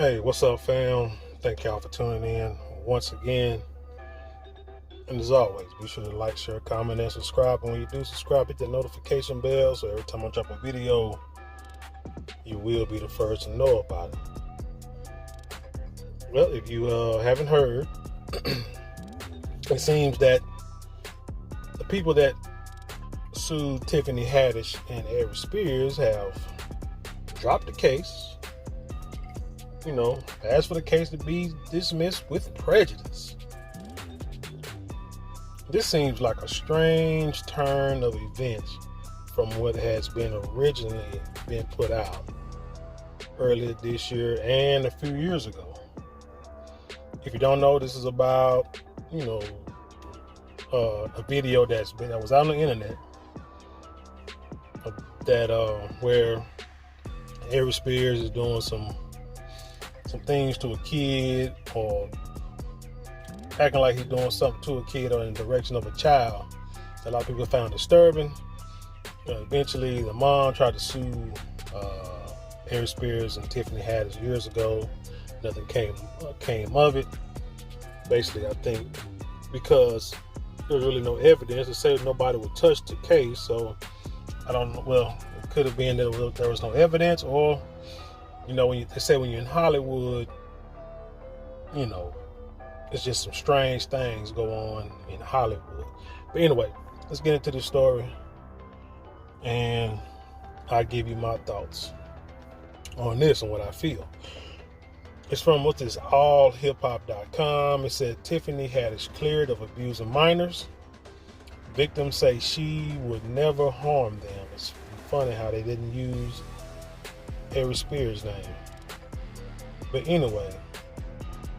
Hey, what's up, fam? Thank y'all for tuning in once again. And as always, be sure to like, share, comment, and subscribe. And when you do subscribe, hit the notification bell so every time I drop a video, you will be the first to know about it. Well, if you haven't heard, it seems that the people that sued Tiffany Haddish and Ari Spears have dropped the case. Asked for the case to be dismissed with prejudice. This seems like a strange turn of events from what has been originally been put out earlier this year and a few years ago. If you don't know, this is about, a video that was out on the internet where Ari Spears is doing some things to a kid, or acting like he's doing something to a kid or in the direction of a child that a lot of people found disturbing. Eventually, the mom tried to sue Ari Spears and Tiffany Haddish years ago. Nothing came of it. Basically, I think because there's really no evidence to say nobody would touch the case, so I don't know. Well, it could have been that there was no evidence, or they say when you're in Hollywood, it's just some strange things go on in Hollywood. But anyway, let's get into the story, and I'll give you my thoughts on this and what I feel. It's from allhiphop.com. It said Tiffany Haddish cleared of abusing minors. Victims say she would never harm them. It's funny how they didn't use Ari Spears' name. But anyway,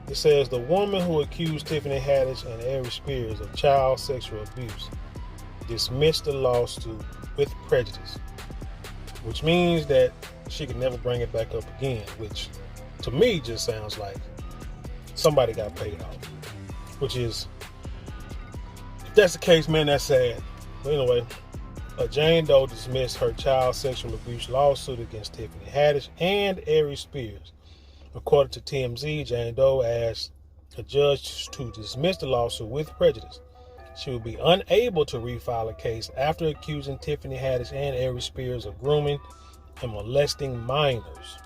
it says the woman who accused Tiffany Haddish and Ari Spears of child sexual abuse dismissed the lawsuit with prejudice, which means that she could never bring it back up again, which to me just sounds like somebody got paid off. Which is, if that's the case, man, that's sad. But anyway, Jane Doe dismissed her child sexual abuse lawsuit against Tiffany Haddish and Ari Spears. According to TMZ, Jane Doe asked a judge to dismiss the lawsuit with prejudice. She will be unable to refile a case after accusing Tiffany Haddish and Ari Spears of grooming and molesting minors.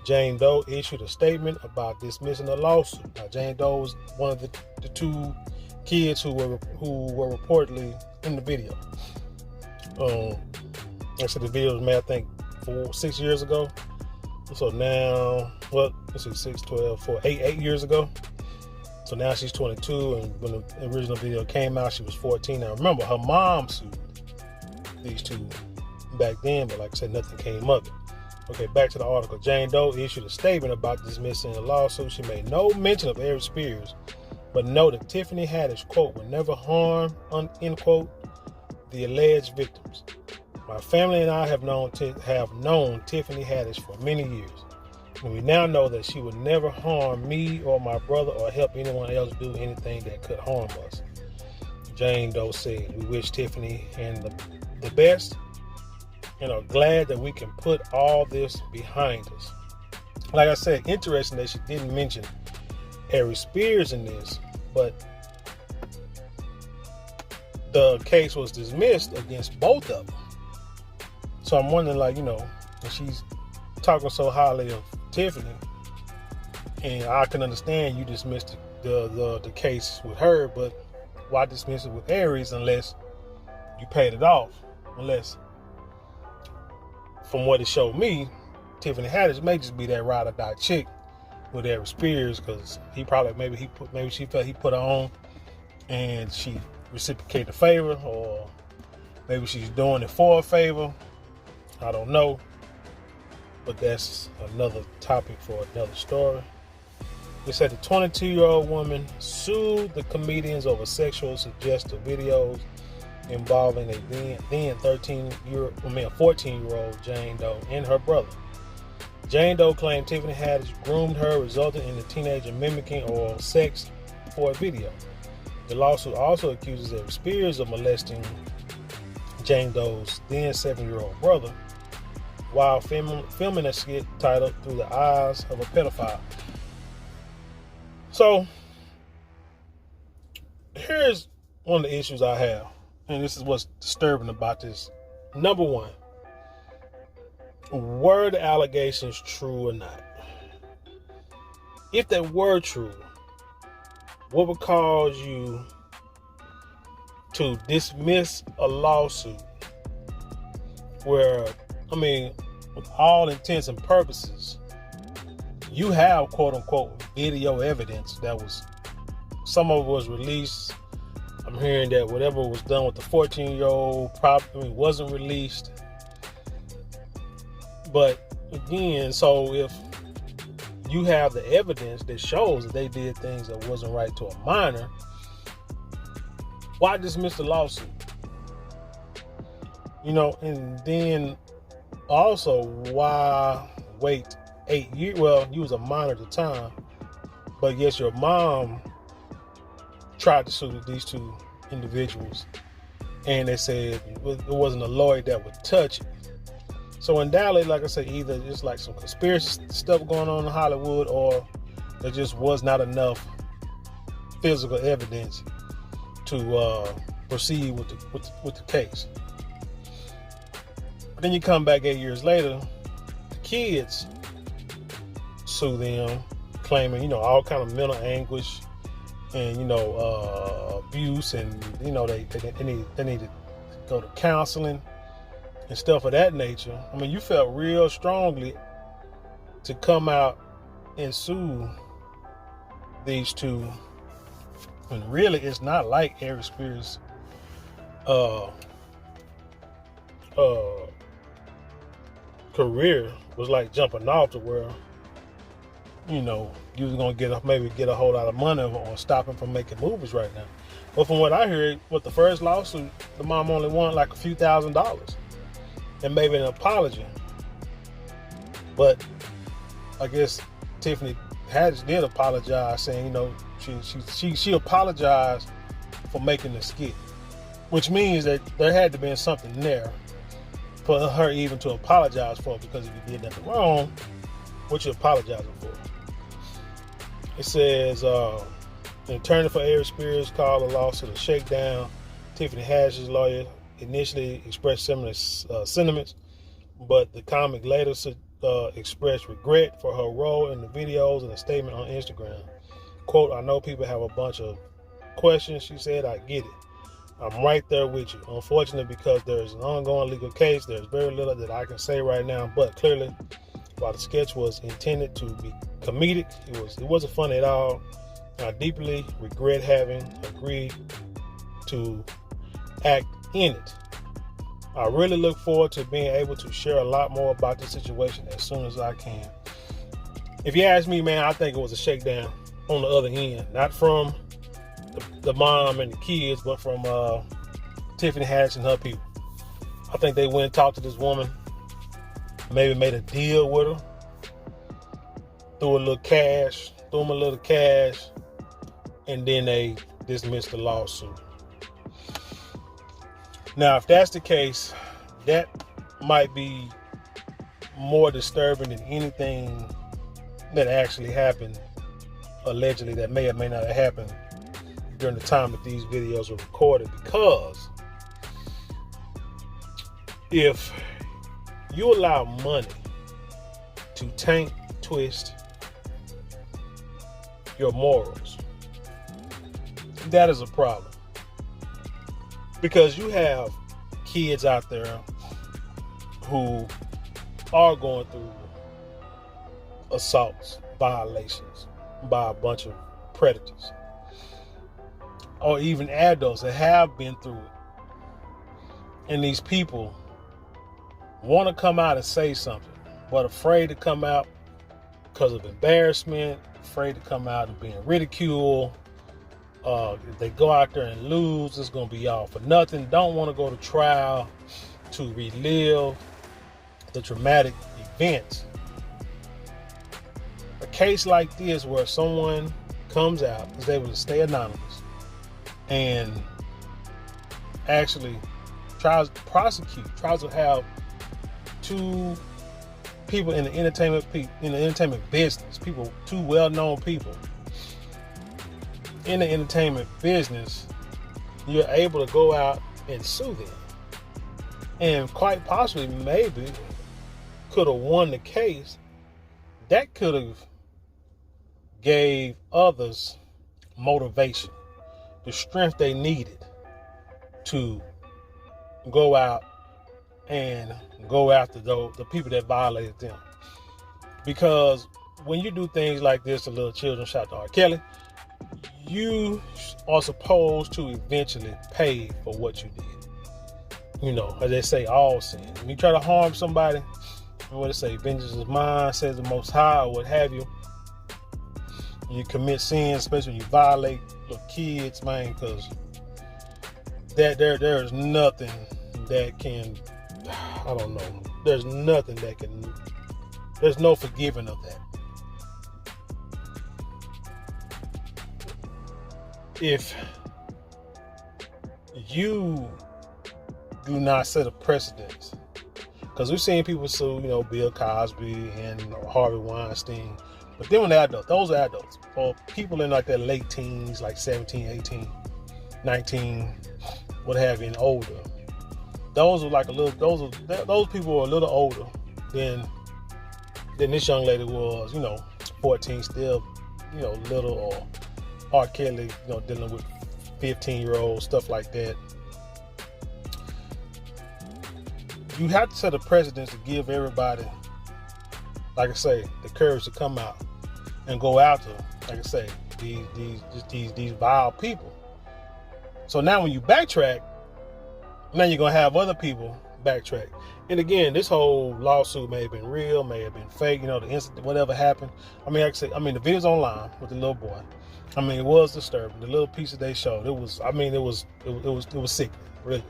Jane Doe issued a statement about dismissing the lawsuit. Now, Jane Doe was one of the two kids who were reportedly in the video. I said the video was made, I think, 6 years ago. So now, let's see, 6, 12, 8 years ago. So now she's 22, and when the original video came out, she was 14. Now remember, her mom sued these two back then, but like I said, nothing came of it. Okay, back to the article. Jane Doe issued a statement about dismissing the lawsuit. She made no mention of Ari Spears, but noted Tiffany Haddish, quote, would never harm, end quote, the alleged victims. My family and I have known Tiffany Haddish for many years, and we now know that she would never harm me or my brother or help anyone else do anything that could harm us. Jane Doe said, we wish Tiffany and the best and are glad that we can put all this behind us. Like I said, interesting that she didn't mention Ari Spears in this, but the case was dismissed against both of them. So I'm wondering, if she's talking so highly of Tiffany, and I can understand you dismissed the case with her, but why dismiss it with Aries unless you paid it off? Unless, from what it showed me, Tiffany Haddish may just be that ride or die chick with Ari Spears, because maybe she felt he put her on and she reciprocated the favor, or maybe she's doing it for a favor. I don't know, but that's another topic for another story. It said the 22-year-old woman sued the comedians over sexual suggestive videos involving a then 14-year-old Jane Doe and her brother. Jane Doe claimed Tiffany Haddish groomed her, resulting in the teenager mimicking oral sex for a video. The lawsuit also accuses Ari Spears of molesting Jane Doe's then 7-year-old brother. while filming a skit titled Through the Eyes of a Pedophile. So, here's one of the issues I have, and this is what's disturbing about this. Number one, were the allegations true or not? If they were true, what would cause you to dismiss a lawsuit where, with all intents and purposes, you have quote unquote video evidence that was, some of it was released. I'm hearing that whatever was done with the 14-year-old probably wasn't released. But again, so if you have the evidence that shows that they did things that wasn't right to a minor, why dismiss the lawsuit? And then also, why wait 8 years? Well, you was a minor at the time, but yes, your mom tried to sue these two individuals, and they said it wasn't a lawyer that would touch it. So in Dallas, like I said, either it's like some conspiracy stuff going on in Hollywood, or there just was not enough physical evidence to proceed with the case. But then you come back 8 years later, the kids sue them, claiming all kind of mental anguish and abuse, and they need to go to counseling and stuff of that nature. You felt real strongly to come out and sue these two, and really it's not like Aries Spears career was like jumping off to where you was gonna get a whole lot of money on stopping from making movies right now. But from what I heard, with the first lawsuit, the mom only won like a few $1,000s and maybe an apology. But I guess Tiffany Haddish did apologize, saying she apologized for making the skit, which means that there had to be something there for her even to apologize for, because if you did nothing wrong, what you apologizing for? It says, an attorney for Aries Spears called the lawsuit a shakedown. Tiffany Haddish's lawyer initially expressed similar sentiments, but the comic later expressed regret for her role in the videos in a statement on Instagram. Quote, "I know people have a bunch of questions," she said. "I get it. I'm right there with you. Unfortunately, because there's an ongoing legal case, there's very little that I can say right now, but clearly, while the sketch was intended to be comedic, it wasn't funny at all. I deeply regret having agreed to act in it. I really look forward to being able to share a lot more about the situation as soon as I can." If you ask me, man, I think it was a shakedown on the other end, not from the mom and the kids, but from Tiffany Haddish and her people. I think they went and talked to this woman, maybe made a deal with her, threw them a little cash, and then they dismissed the lawsuit. Now, if that's the case, that might be more disturbing than anything that actually happened, allegedly, that may or may not have happened during the time that these videos were recorded. Because if you allow money to taint, twist your morals, that is a problem. Because you have kids out there who are going through assaults, violations by a bunch of predators, or even adults that have been through it. And these people want to come out and say something, but afraid to come out because of embarrassment, afraid to come out and being ridiculed. If they go out there and lose, it's going to be all for nothing. Don't want to go to trial to relive the traumatic events. A case like this, where someone comes out, is able to stay anonymous, and actually tries to have two people in the entertainment business, people, two well-known people in the entertainment business, you're able to go out and sue them, and quite possibly maybe could have won the case. That could have gave others motivation, the strength they needed to go out and go after the people that violated them. Because when you do things like this to little children, shout to R. Kelly, you are supposed to eventually pay for what you did. You know, as they say, all sin. When you try to harm somebody, what they say, vengeance is mine, says the Most High, or what have you. You commit sin, especially when you violate little kids, man, because that there is nothing that can, I don't know, there's nothing that can, there's no forgiving of that. If you do not set a precedence, because we've seen people sue, you know, Bill Cosby and Harvey Weinstein, but then when they're adults, those are adults, or people in like their late teens, like 17, 18, 19, what have you, and older. Those are like a little, those people are a little older than this young lady was, you know, 14, still, you know, little, or R. Kelly, you know, dealing with 15-year-olds, stuff like that. You have to set a precedence to give everybody, like I say, the courage to come out and go after, like I say, these vile people. So now when you backtrack, now you're gonna have other people backtrack. And again, this whole lawsuit may have been real, may have been fake, you know, the incident, whatever happened. I mean, like I say, the video's online with the little boy. I mean, it was disturbing. The little pieces they showed, it was sickening, really.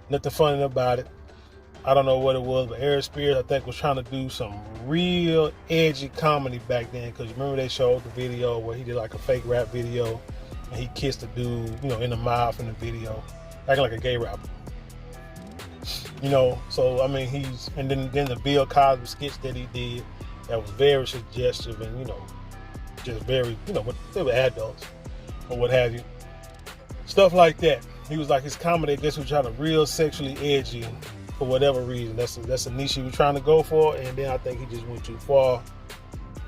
Nothing funny about it. I don't know what it was, but Aries Spears, I think, was trying to do some real edgy comedy back then. Because remember they showed the video where he did like a fake rap video, and he kissed a dude, you know, in the mouth in the video, acting like a gay rapper. You know, so I mean, and then the Bill Cosby sketch that he did, that was very suggestive and, you know, just very, you know, they were adults or what have you. Stuff like that. He was like, his comedy, I guess he was trying to real sexually edgy for whatever reason. That's a niche he was trying to go for, and then I think he just went too far.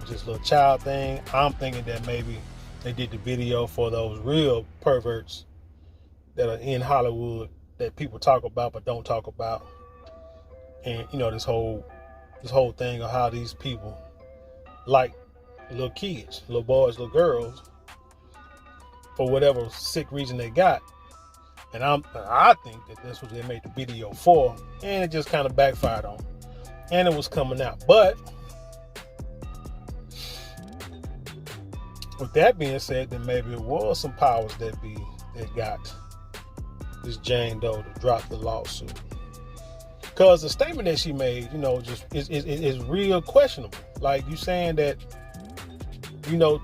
Just a little child thing. I'm thinking that maybe they did the video for those real perverts that are in Hollywood that people talk about but don't talk about. And you know, this whole thing of how these people like little kids, little boys, little girls, for whatever sick reason they got. And I think that that's what they made the video for, and it just kind of backfired on them. And it was coming out. But with that being said, then maybe it was some powers that got this Jane Doe to drop the lawsuit. Because the statement that she made, you know, just is real questionable. Like, you saying that, you know,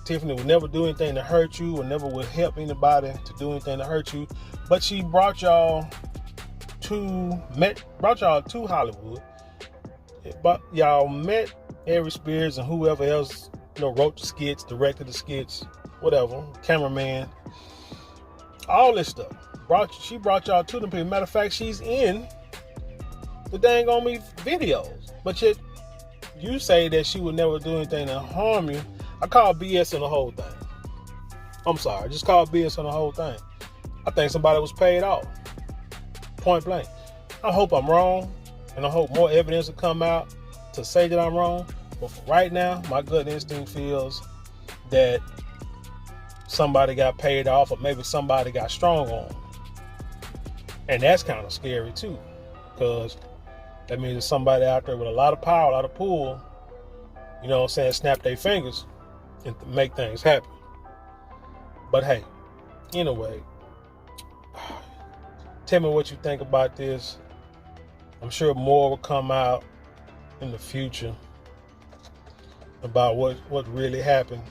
Tiffany would never do anything to hurt you, or never would help anybody to do anything to hurt you. But she brought y'all to Hollywood. But y'all met Aries Spears and whoever else, you know, wrote the skits, directed the skits, whatever, cameraman, all this stuff. She brought y'all to them people. Matter of fact, she's in the dang on me videos. But yet you say that she would never do anything to harm you. I call BS on the whole thing. I'm sorry, just call BS on the whole thing. I think somebody was paid off. Point blank. I hope I'm wrong, and I hope more evidence will come out to say that I'm wrong. But for right now, my gut instinct feels that somebody got paid off, or maybe somebody got strong on. And that's kind of scary too, because that means there's somebody out there with a lot of power, a lot of pull, you know what I'm saying, snap their fingers and make things happen. But hey, anyway, tell me what you think about this. I'm sure more will come out in the future about what really happened.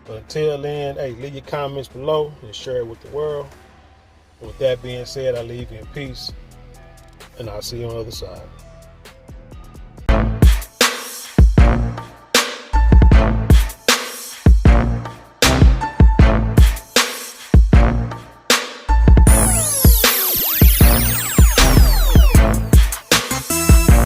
But until then, hey, leave your comments below and share it with the world. And with that being said, I leave you in peace, and I'll see you on the other side.